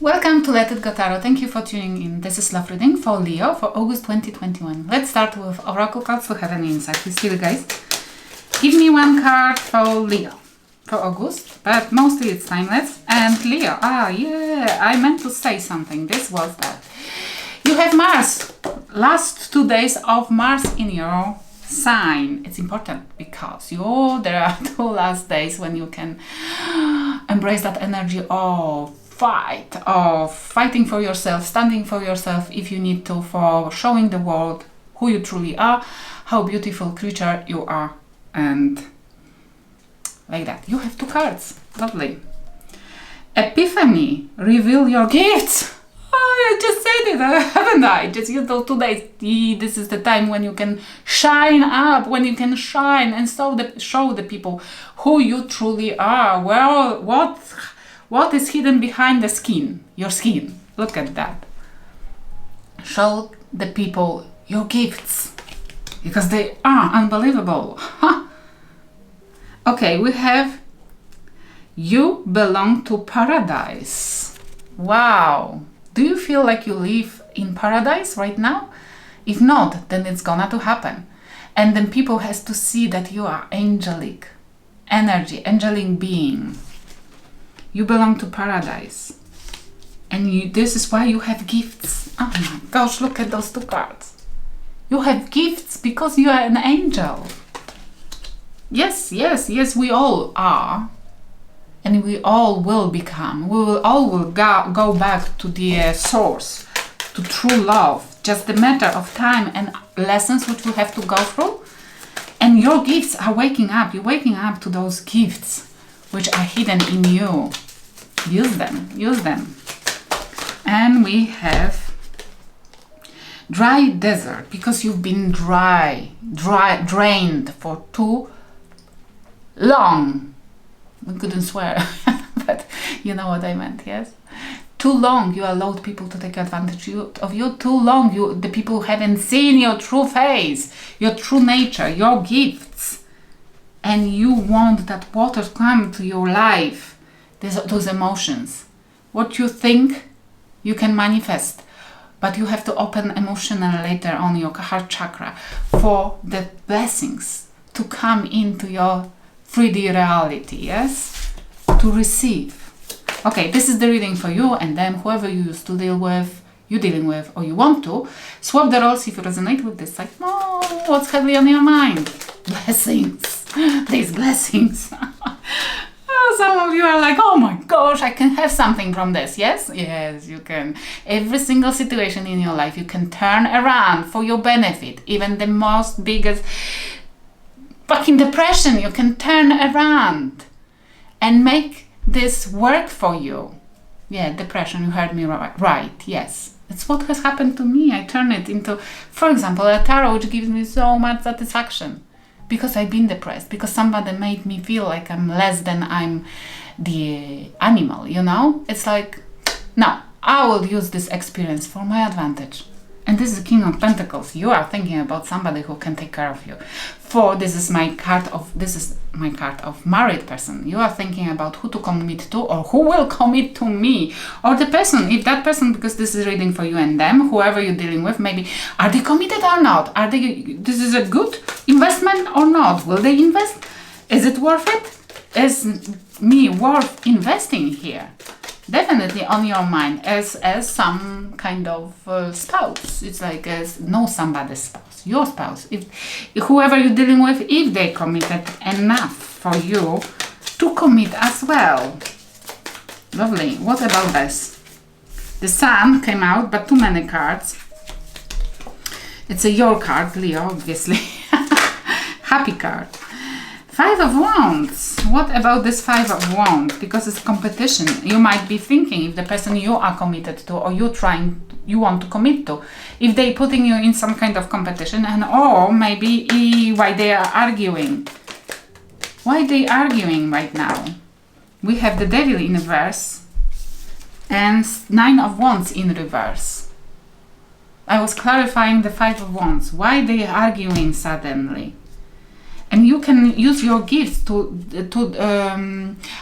Welcome to Let It Go Tarot. Thank you for tuning in. This is love reading for Leo for August 2021. Let's start with oracle cards to have an insight. You see, guys? Give me one card for Leo for August, but mostly it's timeless. And Leo, yeah, I meant to say something. This was that. You have Mars. Last 2 days of Mars in your sign. It's important because there are 2 last days when you can embrace that energy of fighting for yourself, standing for yourself if you need to, for showing the world who you truly are, how beautiful creature you are, and like that. You have 2 cards. Lovely. Epiphany. Reveal your gifts. I just said it, haven't I? Just you know, 2 days. This is the time when you can shine up, when you can shine and show the people who you truly are. Well, what is hidden behind the skin? Your skin. Look at that. Show the people your gifts because they are unbelievable. Okay, we have you belong to paradise. Wow. Do you feel like you live in paradise right now? If not, then it's gonna to happen. And then people has to see that you are angelic energy, angelic being. You belong to paradise. And this is why you have gifts. Oh my gosh, look at those 2 cards. You have gifts because you are an angel. Yes, we all are. And we all will become. We will all go back to the source, to true love. Just a matter of time and lessons which we have to go through. And your gifts are waking up. You're waking up to those gifts which are hidden in you. Use them. And we have dry desert because you've been drained for too long. I couldn't swear, but you know what I meant, yes? Too long you allowed people to take advantage of you. Too long the people haven't seen your true face, your true nature, your gifts. And you want that water to come to your life. Those emotions. What you think, you can manifest. But you have to open emotional later on your heart chakra for the blessings to come into your 3D reality, yes? To receive. Okay, this is the reading for you, and then whoever you used to deal with, you're dealing with, or you want to, swap the roles if you resonate with this side. Oh, what's heavily on your mind? Blessings. These blessings. Some of you are like, oh my gosh, I can have something from this. Yes, you can. Every single situation in your life, you can turn around for your benefit. Even the most biggest fucking depression, you can turn around and make this work for you. Yeah, depression, you heard me right. Yes, it's what has happened to me. I turn it into, for example, a tarot, which gives me so much satisfaction. Because I've been depressed, because somebody made me feel like I'm less than I'm the animal, you know? It's like, no, I will use this experience for my advantage. And this is the King of Pentacles. You are thinking about somebody who can take care of you. This is my card of married person. You are thinking about who to commit to or who will commit to me. Or the person, if that person, because this is reading for you and them, whoever you're dealing with, maybe, are they committed or not? This is a good investment or not? Will they invest? Is it worth it? Is me worth investing here? Definitely on your mind as some kind of spouse. It's like know somebody's spouse, your spouse. If whoever you're dealing with, if they committed enough for you to commit as well. Lovely. What about this? The Sun came out, but too many cards. It's your card, Leo, obviously. Happy card. 5 of Wands. What about this 5 of Wands? Because it's competition. You might be thinking if the person you are committed to or you want to commit to, if they putting you in some kind of competition, and or maybe why they are arguing. Why they arguing right now? We have the Devil in reverse and 9 of Wands in reverse. I was clarifying the 5 of Wands. Why they are arguing suddenly? And you can use your gifts to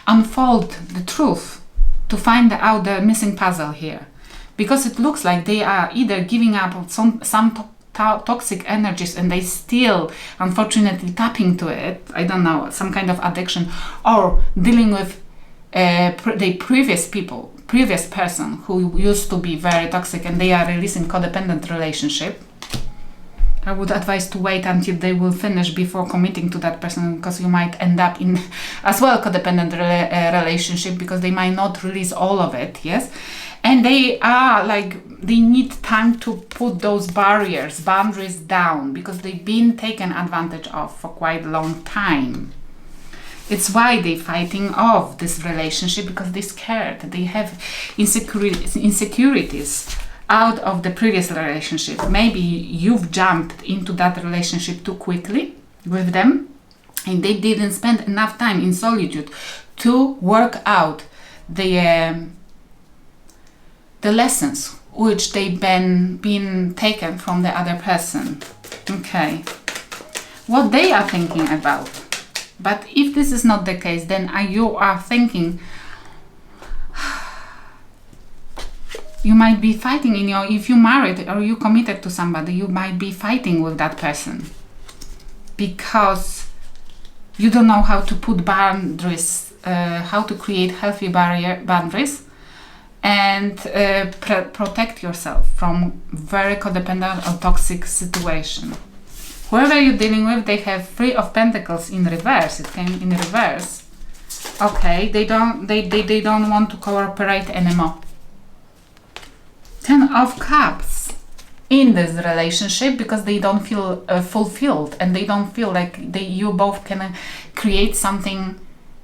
unfold the truth to find out the missing puzzle here, because it looks like they are either giving up on some toxic energies and they still unfortunately tapping to it, I don't know, some kind of addiction, or dealing with the previous person who used to be very toxic and they are releasing codependent relationship. I would advise to wait until they will finish before committing to that person, because you might end up in as well codependent relationship, because they might not release all of it, yes? And they are like, they need time to put those boundaries down, because they've been taken advantage of for quite a long time. It's why they're fighting off this relationship, because they're scared. They have insecurities out of the previous relationship. Maybe you've jumped into that relationship too quickly with them, and they didn't spend enough time in solitude to work out the lessons which they've been taken from the other person. Okay, what they are thinking about. But if this is not the case, then you are thinking, you might be fighting if you married or you committed to somebody, you might be fighting with that person, because you don't know how to put boundaries, how to create healthy boundaries, and protect yourself from very codependent or toxic situation. Whoever you're dealing with, they have Three of Pentacles in reverse. It came in reverse. Okay, they don't want to cooperate anymore. Ten of Cups in this relationship, because they don't feel fulfilled, and they don't feel like you both can create something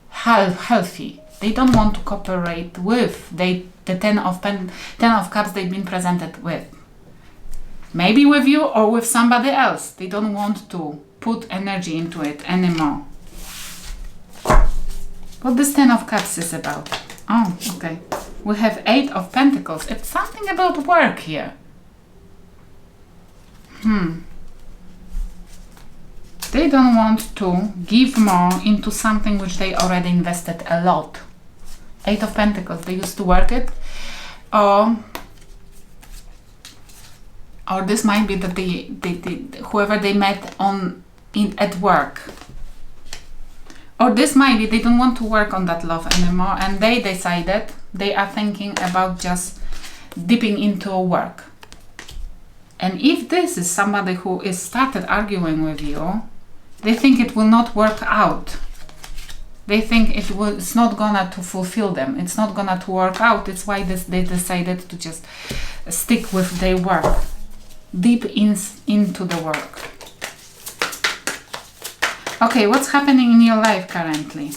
healthy. They don't want to cooperate with the Ten of Cups they've been presented with. Maybe with you or with somebody else. They don't want to put energy into it anymore. What this Ten of Cups is about? Oh, okay. We have Eight of Pentacles. It's something about work here. They don't want to give more into something which they already invested a lot. Eight of Pentacles. They used to work it. Or this might be that whoever they met at work. Or this might be they don't want to work on that love anymore, and they decided they are thinking about just dipping into work. And if this is somebody who is started arguing with you, they think it will not work out. They think it's not gonna to fulfill them. It's not gonna to work out. It's why they decided to just stick with their work. Deep into the work. Okay, what's happening in your life currently?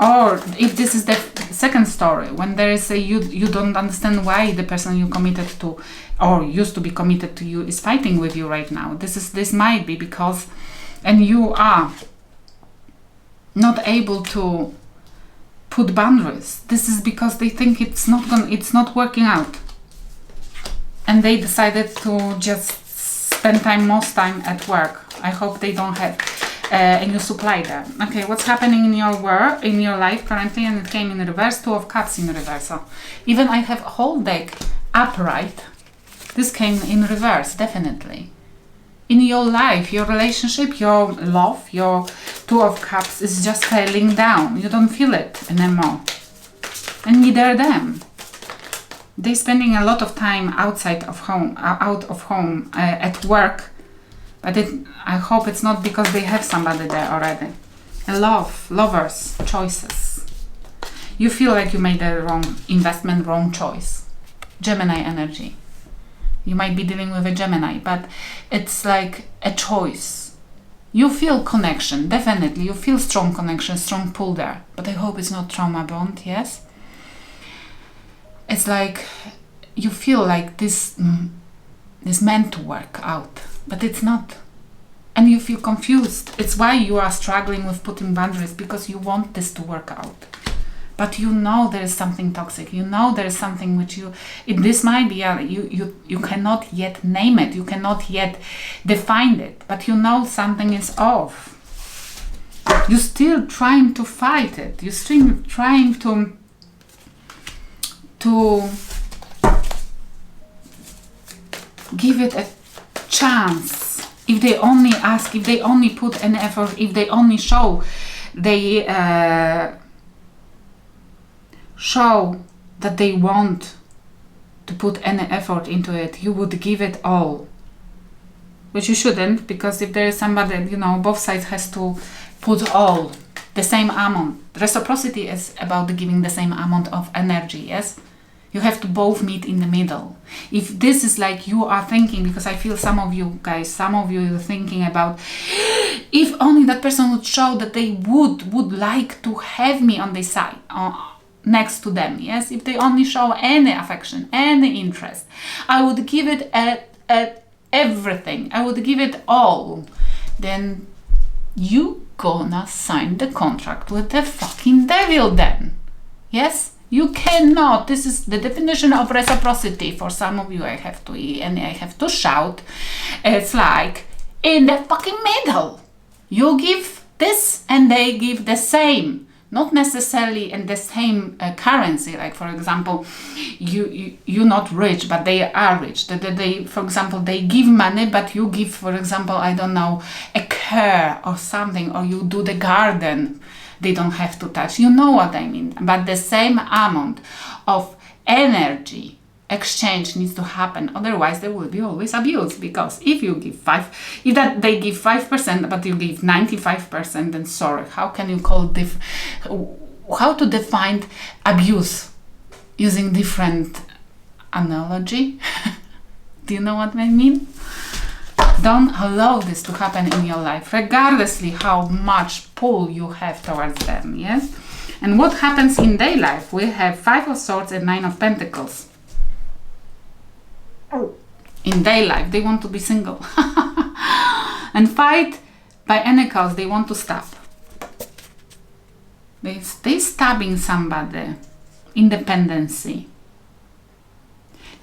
Or if this is the second story, when there is you don't understand why the person you committed to or used to be committed to you is fighting with you right now. This might be because, and you are not able to put boundaries. This is because they think it's not working out. And they decided to just spend most time at work. I hope they don't have a new supply there. Okay, what's happening in your life currently? And it came in reverse. Two of Cups in reverse. So even I have a whole deck upright. This came in reverse, definitely. In your life, your relationship, your love, your Two of Cups is just falling down. You don't feel it anymore. And neither them. They're spending a lot of time out of home, at work, but I hope it's not because they have somebody there already. Lovers, choices. You feel like you made the wrong investment, wrong choice. Gemini energy. You might be dealing with a Gemini, but it's like a choice. You feel connection, definitely. You feel strong connection, strong pull there, but I hope it's not trauma bond, yes? It's like you feel like this is meant to work out, but it's not. And you feel confused. It's why you are struggling with putting boundaries, because you want this to work out. But you know there is something toxic. You know there is something which this might be, you cannot yet name it. You cannot yet define it. But you know something is off. You're still trying to fight it. You're still trying to give it a chance. If they only ask, if they only put an effort, if they only show, they show that they want to put any effort into it, you would give it all. Which you shouldn't, because if there is somebody, both sides has to put all, the same amount. Reciprocity is about giving the same amount of energy, yes? You have to both meet in the middle. If this is like you are thinking, because I feel some of you are thinking about, if only that person would show that they would like to have me on their side, next to them, yes? If they only show any affection, any interest, I would give it at everything. I would give it all. Then you gonna sign the contract with the fucking devil then. Yes? You cannot. This is the definition of reciprocity. For some of you, I have to shout. It's like in the fucking middle. You give this and they give the same. Not necessarily in the same currency. Like, for example, you're not rich, but they are rich. They, for example, they give money, but you give, for example, I don't know, a care or something, or you do the garden. They don't have to touch. You know what I mean. But the same amount of energy exchange needs to happen. Otherwise, there will be always abuse. Because if you give they give 5%, but you give 95%, then sorry, how can you call how to define abuse using different analogy? Do you know what I mean? Don't allow this to happen in your life, regardlessly how much pull you have towards them, yes? And what happens in their life? We have 5 of Swords and 9 of Pentacles. In their life, they want to be single. And fight by any cause, they want to stop. They stabbing somebody. Independency.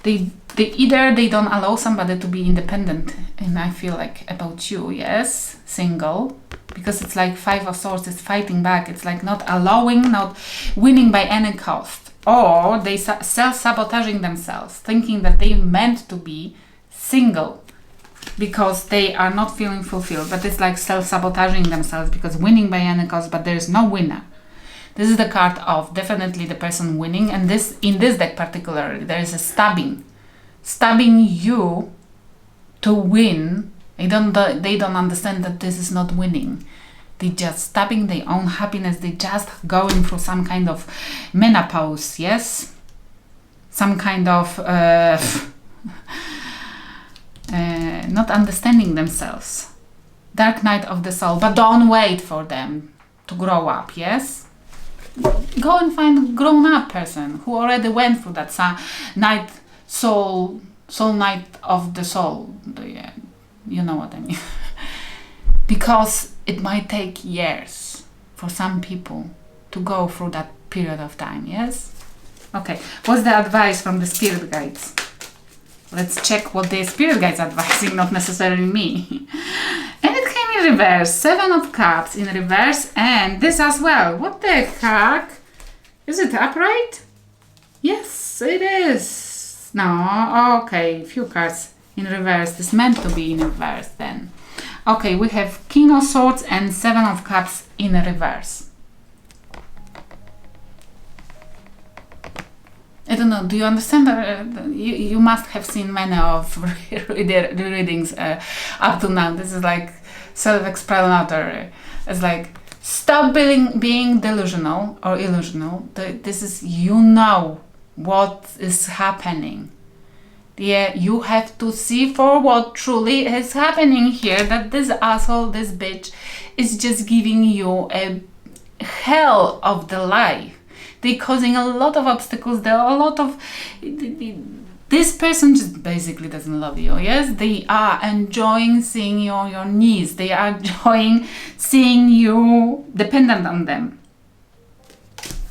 They don't allow somebody to be independent, and I feel like about you, yes, single, because it's like 5 of Swords is fighting back. It's like not allowing, not winning by any cost, or they self-sabotaging themselves, thinking that they meant to be single because they are not feeling fulfilled, but it's like self-sabotaging themselves because winning by any cost, but there is no winner. This is the card of definitely the person winning, and this in this deck particularly, there is a stabbing you to win. They don't understand that this is not winning. They just stabbing their own happiness. They just going through some kind of menopause, yes, some kind of not understanding themselves. Dark night of the soul, but don't wait for them to grow up, yes. Go and find a grown-up person who already went through that soul night of the soul. You know what I mean. Because it might take years for some people to go through that period of time, yes? Okay, what's the advice from the spirit guides? Let's check what the spirit guides are advising, not necessarily me. And it came in reverse. 7 of Cups in reverse, and this as well. What the heck? Is it upright? Yes, it is. No, okay, few cards in reverse. It's meant to be in reverse then. Okay, we have King of Swords and 7 of Cups in reverse. I don't know, do you understand? You must have seen many of readings up to now. This is like self-explanatory. It's like, stop being delusional or illusional. This is, you know what is happening. Yeah, you have to see for what truly is happening here, that this asshole, this bitch, is just giving you a hell of the life. They're causing a lot of obstacles. There are a lot of... This person just basically doesn't love you, yes? They are enjoying seeing you on your knees. They are enjoying seeing you dependent on them.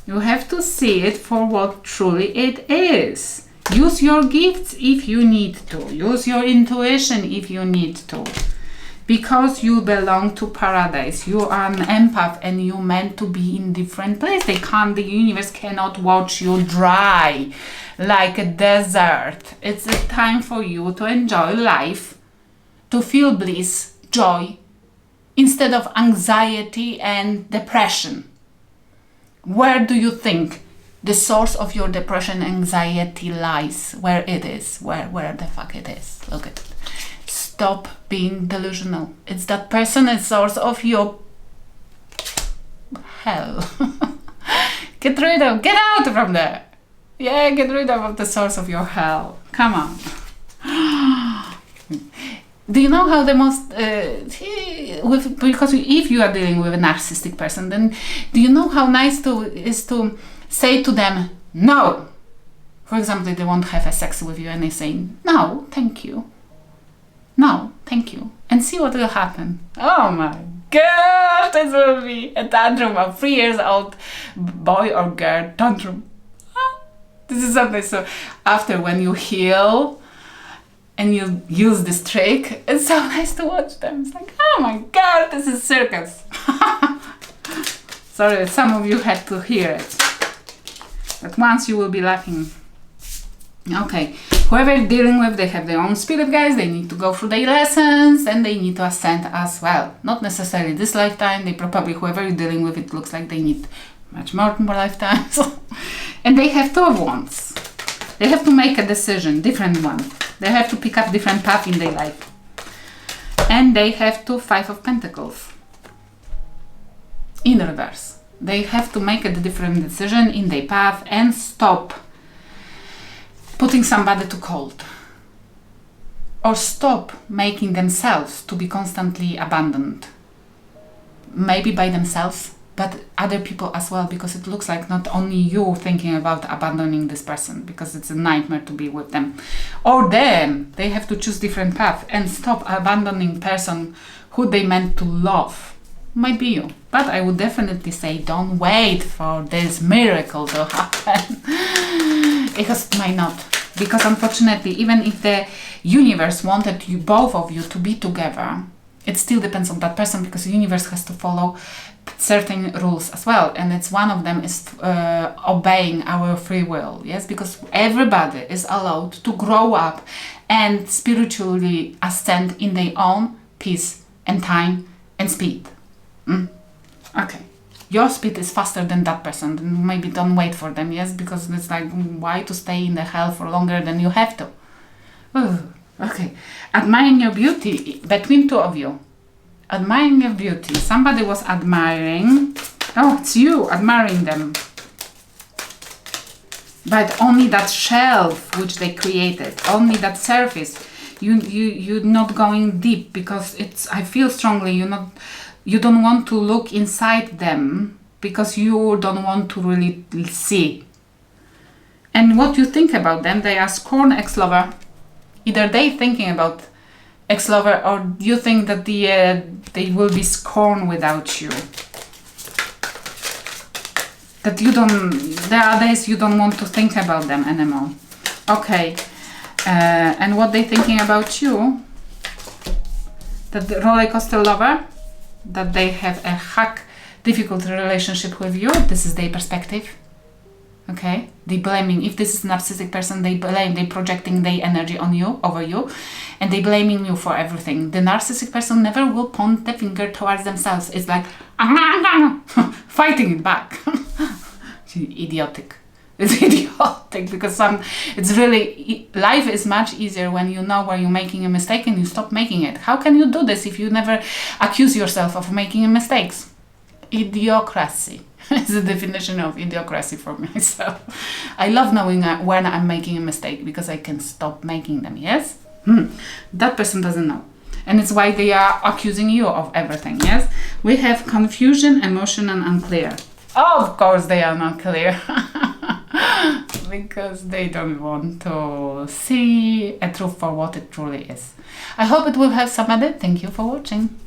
You have to see it for what truly it is. Use your gifts if you need to. Use your intuition if you need to. because you belong to paradise. You are an empath and you meant to be in different place. The universe cannot watch you dry like a desert. It's a time for you to enjoy life, to feel bliss, joy, instead of anxiety and depression. Where do you think the source of your depression, anxiety lies? Where it is? Where the fuck it is? Look at it. Stop being delusional. It's that person is source of your hell. Get out from there. Yeah, get rid of the source of your hell. Come on. Do you know how the most because if you are dealing with a narcissistic person, then do you know how nice is to say to them no? For example, they won't have a sex with you and they say no, thank you. No, thank you. And see what will happen. Oh my god, this will be a tantrum of 3 years old boy or girl tantrum. This is something. So after, when you heal and you use this trick, it's so nice to watch them. It's like, oh my god, this is circus. Sorry, some of you had to hear it. But once you will be laughing. Okay, whoever you're dealing with, they have their own spirit guides, they need to go through their lessons and they need to ascend as well. Not necessarily this lifetime, they probably, whoever you're dealing with, it looks like they need much more lifetimes. And they have 2 of Wands. They have to make a decision, different one. They have to pick up different path in their life. And they have 5 of Pentacles. In reverse. They have to make a different decision in their path and stop putting somebody to cold. Or stop making themselves to be constantly abandoned. Maybe by themselves, but other people as well, because it looks like not only you thinking about abandoning this person, because it's a nightmare to be with them, or them. They have to choose different path and stop abandoning person who they meant to love. Might be you, but I would definitely say don't wait for this miracle to happen. Because it might not. Because unfortunately, even if the universe wanted you, both of you, to be together, it still depends on that person, because the universe has to follow certain rules as well, and it's one of them is obeying our free will. Yes, because everybody is allowed to grow up and spiritually ascend in their own pace and time and speed. Okay, your speed is faster than that person, then maybe don't wait for them. Yes, because it's like, why to stay in the hell for longer than you have to? Ooh. Okay, admiring your beauty between 2 of you. Admiring your beauty. Somebody was admiring. Oh, it's you admiring them. But only that shelf which they created, only that surface. You're not going deep, because it's. I feel strongly you don't want to look inside them, because you don't want to really see. And what you think about them, they are scorn ex-lover. Either they thinking about ex-lover, or you think that they will be scorned without you. That you don't, there are days you don't want to think about them anymore. Okay, and what they thinking about you? That the roller coaster lover, that they have a difficult relationship with you. This is their perspective. Okay, they blaming. If this is a narcissistic person, they projecting their energy on you, over you, and they blaming you for everything. The narcissistic person never will point the finger towards themselves. It's like fighting it back. Idiotic. It's idiotic, because it's really, life is much easier when you know where you're making a mistake and you stop making it. How can you do this if you never accuse yourself of making mistakes? Idiocracy. It's the definition of idiocracy for myself. I love knowing when I'm making a mistake, because I can stop making them. Yes? That person doesn't know. And it's why they are accusing you of everything. Yes? We have confusion, emotion, and unclear. Oh, of course they are not clear. Because they don't want to see a truth for what it truly is. I hope it will help somebody. Thank you for watching.